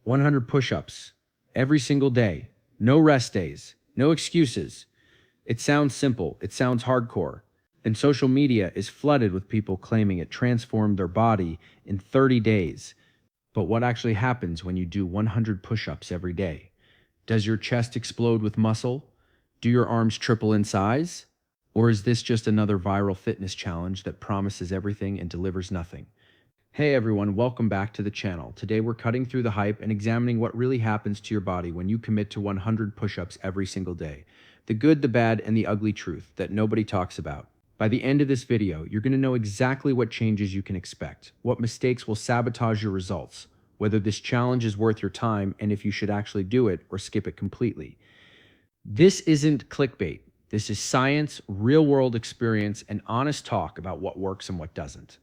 100 push-ups every single day. No rest days. No excuses. It sounds simple. It sounds hardcore. And social media is flooded with people claiming it transformed their body in 30 days. But what actually happens when you do 100 push-ups every day? Does your chest explode with muscle? Do your arms triple in size? Or is this just another viral fitness challenge that promises everything and delivers nothing? Hey everyone, welcome back to the channel. Today we're cutting through the hype and examining what really happens to your body when you commit to 100 push-ups every single day. The good, the bad, and the ugly truth that nobody talks about. By the end of this video, you're going to know exactly what changes you can expect, what mistakes will sabotage your results, whether this challenge is worth your time, and if you should actually do it or skip it completely. This isn't clickbait. This is science, real-world experience, and honest talk about what works and what doesn't.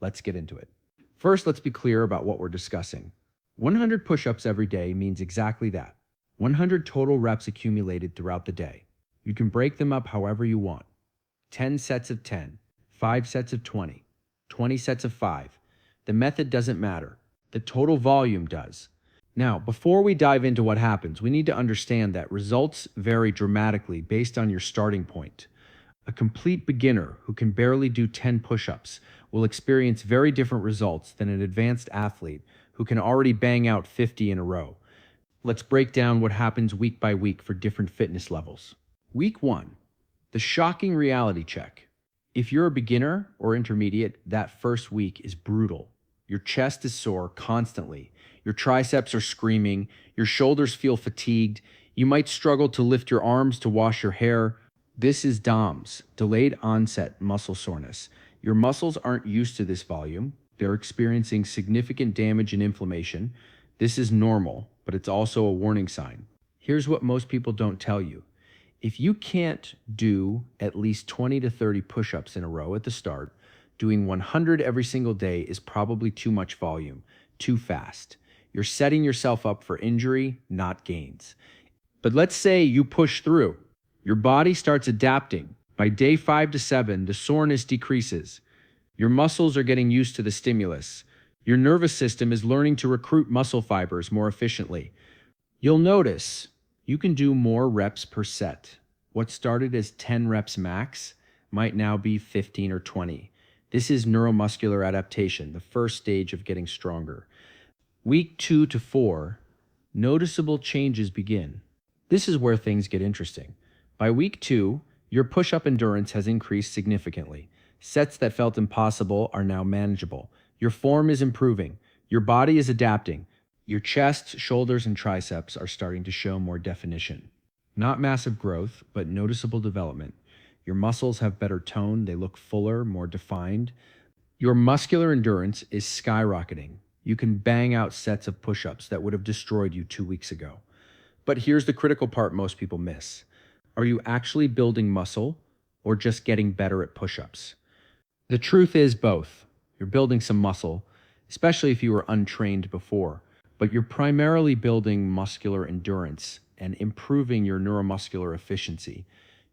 Let's get into it. First, let's be clear about what we're discussing. 100 push-ups every day means exactly that. 100 total reps accumulated throughout the day. You can break them up however you want. 10 sets of 10, 5 sets of 20, 20 sets of 5. The method doesn't matter. The total volume does. Now, before we dive into what happens, we need to understand that results vary dramatically based on your starting point. A complete beginner who can barely do 10 push-ups will experience very different results than an advanced athlete who can already bang out 50 in a row. Let's break down what happens week by week for different fitness levels. Week 1. The shocking reality check. If you're a beginner or intermediate, that first week is brutal. Your chest is sore constantly. Your triceps are screaming. Your shoulders feel fatigued. You might struggle to lift your arms to wash your hair. This is DOMS, delayed onset muscle soreness. Your muscles aren't used to this volume. They're experiencing significant damage and inflammation. This is normal, but it's also a warning sign. Here's what most people don't tell you. If you can't do at least 20 to 30 push-ups in a row at the start, doing 100 every single day is probably too much volume, too fast. You're setting yourself up for injury, not gains. But let's say you push through. Your body starts adapting. By day 5 to 7, the soreness decreases. Your muscles are getting used to the stimulus. Your nervous system is learning to recruit muscle fibers more efficiently. You'll notice you can do more reps per set. What started as 10 reps max might now be 15 or 20. This is neuromuscular adaptation, the first stage of getting stronger. Week 2 to 4, noticeable changes begin. This is where things get interesting. By week 2, your push-up endurance has increased significantly. Sets that felt impossible are now manageable. Your form is improving. Your body is adapting. Your chest, shoulders, and triceps are starting to show more definition. Not massive growth, but noticeable development. Your muscles have better tone, they look fuller, more defined. Your muscular endurance is skyrocketing. You can bang out sets of push-ups that would have destroyed you 2 weeks ago. But here's the critical part most people miss. Are you actually building muscle or just getting better at push-ups? The truth is both. You're building some muscle, especially if you were untrained before, but you're primarily building muscular endurance and improving your neuromuscular efficiency.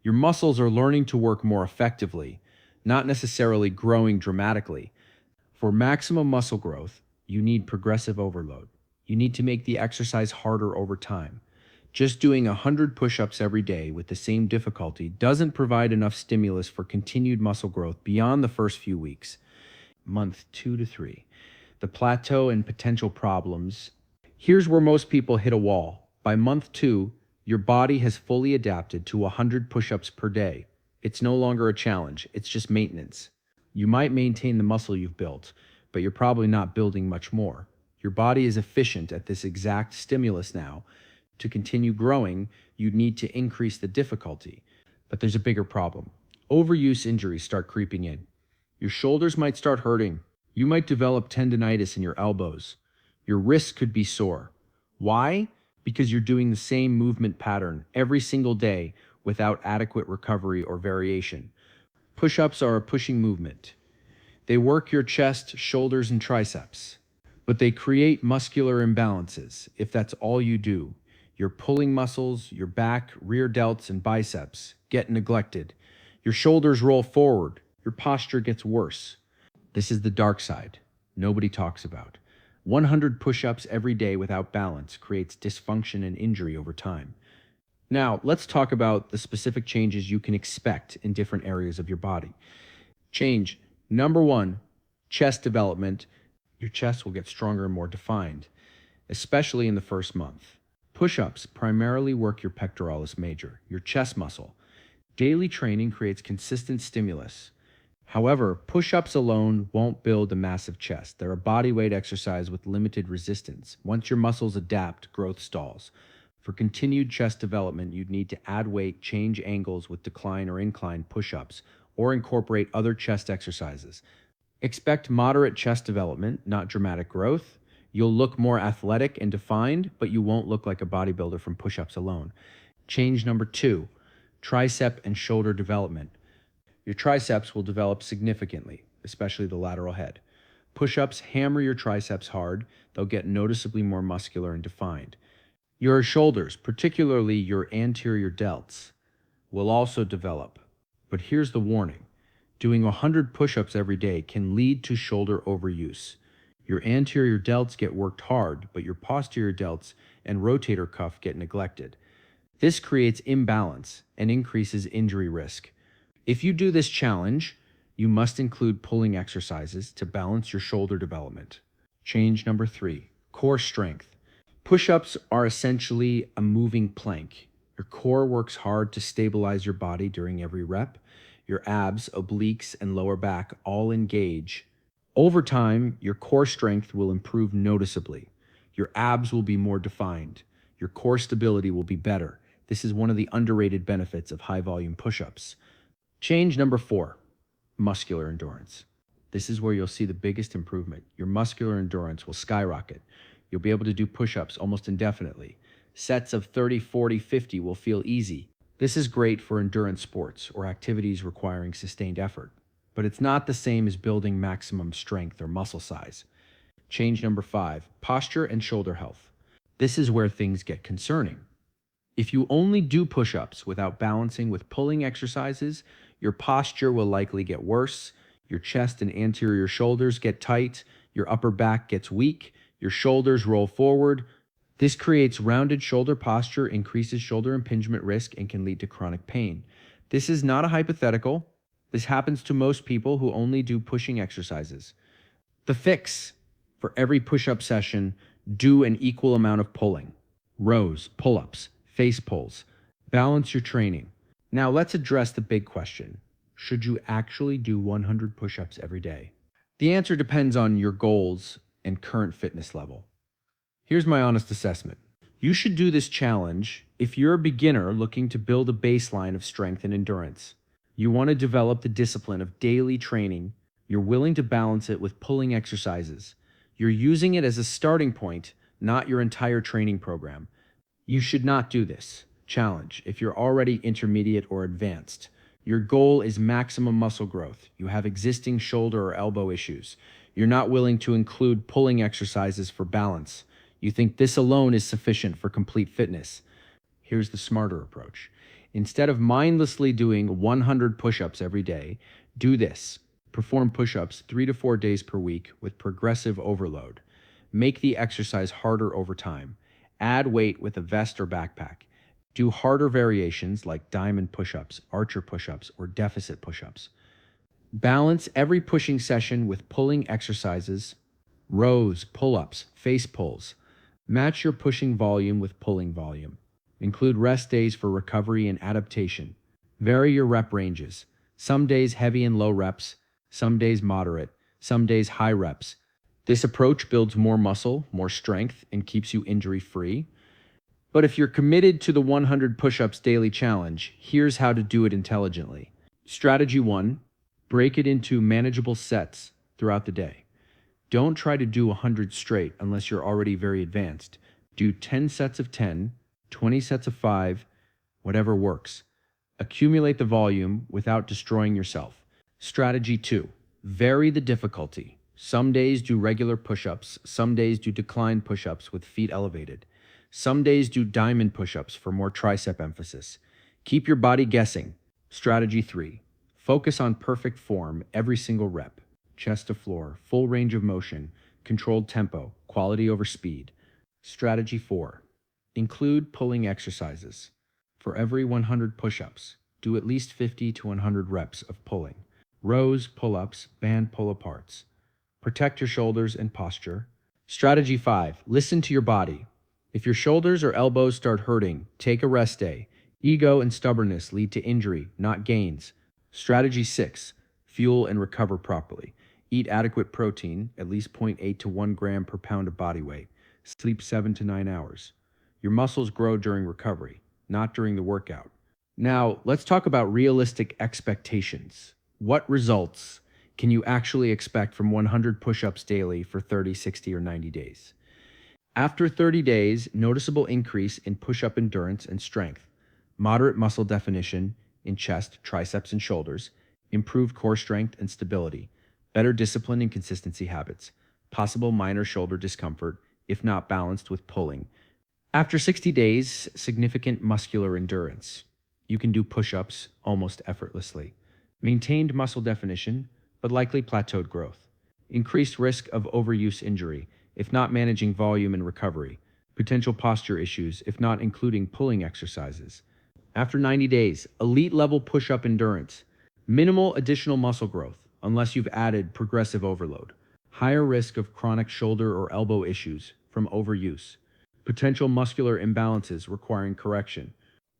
Your muscles are learning to work more effectively, not necessarily growing dramatically. For maximum muscle growth, you need progressive overload. You need to make the exercise harder over time. Just doing 100 push-ups every day with the same difficulty doesn't provide enough stimulus for continued muscle growth beyond the first few weeks. Month 2 to 3. The plateau and potential problems. Here's where most people hit a wall. By month 2, your body has fully adapted to 100 push-ups per day. It's no longer a challenge, it's just maintenance. You might maintain the muscle you've built, but you're probably not building much more. Your body is efficient at this exact stimulus now. To continue growing, you need to increase the difficulty. But there's a bigger problem. Overuse injuries start creeping in. Your shoulders might start hurting. You might develop tendinitis in your elbows. Your wrists could be sore. Why? Because you're doing the same movement pattern every single day without adequate recovery or variation. Push-ups are a pushing movement. They work your chest, shoulders, and triceps. But they create muscular imbalances if that's all you do. Your pulling muscles, your back, rear delts, and biceps get neglected. Your shoulders roll forward. Your posture gets worse. This is the dark side nobody talks about. 100 push-ups every day without balance creates dysfunction and injury over time. Now, let's talk about the specific changes you can expect in different areas of your body. Change number one, chest development. Your chest will get stronger and more defined, especially in the first month. Push-ups primarily work your pectoralis major, your chest muscle. Daily training creates consistent stimulus. However, push-ups alone won't build a massive chest. They're a body weight exercise with limited resistance. Once your muscles adapt, growth stalls. For continued chest development, you'd need to add weight, change angles with decline or incline push-ups, or incorporate other chest exercises. Expect moderate chest development, not dramatic growth. You'll look more athletic and defined, but you won't look like a bodybuilder from push-ups alone. Change number two, tricep and shoulder development. Your triceps will develop significantly, especially the lateral head. Push-ups hammer your triceps hard. They'll get noticeably more muscular and defined. Your shoulders, particularly your anterior delts, will also develop. But here's the warning. Doing 100 push-ups every day can lead to shoulder overuse. Your anterior delts get worked hard, but your posterior delts and rotator cuff get neglected. This creates imbalance and increases injury risk. If you do this challenge, you must include pulling exercises to balance your shoulder development. Change number three, core strength. Push-ups are essentially a moving plank. Your core works hard to stabilize your body during every rep. Your abs, obliques, and lower back all engage. Over time, your core strength will improve noticeably. Your abs will be more defined. Your core stability will be better. This is one of the underrated benefits of high-volume push-ups. Change number four, muscular endurance. This is where you'll see the biggest improvement. Your muscular endurance will skyrocket. You'll be able to do push-ups almost indefinitely. Sets of 30, 40, 50 will feel easy. This is great for endurance sports or activities requiring sustained effort, but it's not the same as building maximum strength or muscle size. Change number five, posture and shoulder health. This is where things get concerning. If you only do push-ups without balancing with pulling exercises, your posture will likely get worse. Your chest and anterior shoulders get tight. Your upper back gets weak. Your shoulders roll forward. This creates rounded shoulder posture, increases shoulder impingement risk, and can lead to chronic pain. This is not a hypothetical. This happens to most people who only do pushing exercises. The fix: for every push-up session, do an equal amount of pulling. Rows, pull-ups, face pulls. Balance your training. Now let's address the big question. Should you actually do 100 push-ups every day? The answer depends on your goals and current fitness level. Here's my honest assessment. You should do this challenge if you're a beginner looking to build a baseline of strength and endurance. You want to develop the discipline of daily training. You're willing to balance it with pulling exercises. You're using it as a starting point, not your entire training program. You should not do this challenge if you're already intermediate or advanced. Your goal is maximum muscle growth. You have existing shoulder or elbow issues. You're not willing to include pulling exercises for balance. You think this alone is sufficient for complete fitness. Here's the smarter approach. Instead of mindlessly doing 100 push-ups every day, do this. Perform push-ups 3 to 4 days per week with progressive overload. Make the exercise harder over time. Add weight with a vest or backpack. Do harder variations like diamond push-ups, archer push-ups, or deficit push-ups. Balance every pushing session with pulling exercises, rows, pull-ups, face pulls. Match your pushing volume with pulling volume. Include rest days for recovery and adaptation. Vary your rep ranges. Some days heavy and low reps, some days moderate, some days high reps. This approach builds more muscle, more strength, and keeps you injury-free. But if you're committed to the 100 push-ups daily challenge, here's how to do it intelligently. Strategy 1, break it into manageable sets throughout the day. Don't try to do 100 straight unless you're already very advanced. Do 10 sets of 10, 20 sets of 5, whatever works. Accumulate the volume without destroying yourself. Strategy 2, vary the difficulty. Some days do regular push-ups, some days do decline push-ups with feet elevated. Some days do diamond push-ups for more tricep emphasis. Keep your body guessing. Strategy 3, focus on perfect form every single rep. Chest to floor, full range of motion, controlled tempo, quality over speed. Strategy 4. Include pulling exercises. For every 100 push-ups, do at least 50 to 100 reps of pulling. Rows, pull-ups, band pull-aparts. Protect your shoulders and posture. Strategy 5. Listen to your body. If your shoulders or elbows start hurting, take a rest day. Ego and stubbornness lead to injury, not gains. Strategy 6. Fuel and recover properly. Eat adequate protein, at least 0.8 to 1 gram per pound of body weight. Sleep 7 to 9 hours. Your muscles grow during recovery, not during the workout. Now, let's talk about realistic expectations. What results can you actually expect from 100 push-ups daily for 30, 60, or 90 days? After 30 days, noticeable increase in push-up endurance and strength, moderate muscle definition in chest, triceps, and shoulders, improved core strength and stability, better discipline and consistency habits, possible minor shoulder discomfort, if not balanced with pulling. After 60 days, significant muscular endurance. You can do push-ups almost effortlessly. Maintained muscle definition, but likely plateaued growth. Increased risk of overuse injury, if not managing volume and recovery. Potential posture issues, if not including pulling exercises. After 90 days, elite level push-up endurance. Minimal additional muscle growth, unless you've added progressive overload. Higher risk of chronic shoulder or elbow issues from overuse. Potential muscular imbalances requiring correction.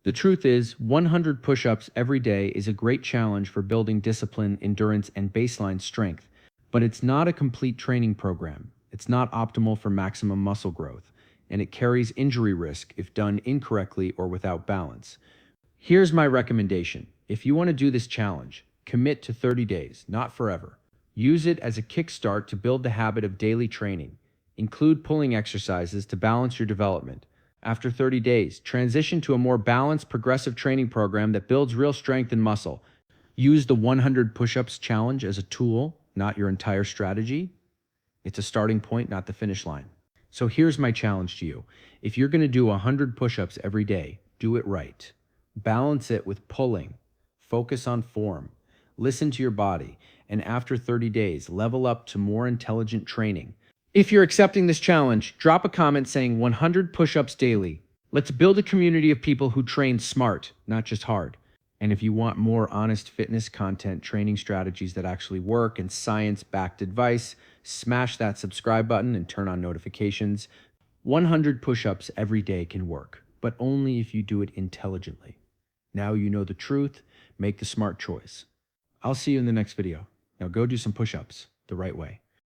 The truth is, 100 push-ups every day is a great challenge for building discipline, endurance, and baseline strength, but it's not a complete training program. It's not optimal for maximum muscle growth, and it carries injury risk if done incorrectly or without balance. Here's my recommendation. If you want to do this challenge, commit to 30 days, not forever. Use it as a kickstart to build the habit of daily training. Include pulling exercises to balance your development. After 30 days, transition to a more balanced, progressive training program that builds real strength and muscle. Use the 100 push-ups challenge as a tool, not your entire strategy. It's a starting point, not the finish line. So here's my challenge to you. If you're going to do 100 push-ups every day, do it right. Balance it with pulling. Focus on form. Listen to your body. And after 30 days, level up to more intelligent training. If you're accepting this challenge, drop a comment saying 100 push-ups daily. Let's build a community of people who train smart, not just hard. And if you want more honest fitness content, training strategies that actually work, and science-backed advice, smash that subscribe button and turn on notifications. 100 push-ups every day can work, but only if you do it intelligently. Now you know the truth, make the smart choice. I'll see you in the next video. Now go do some push-ups the right way.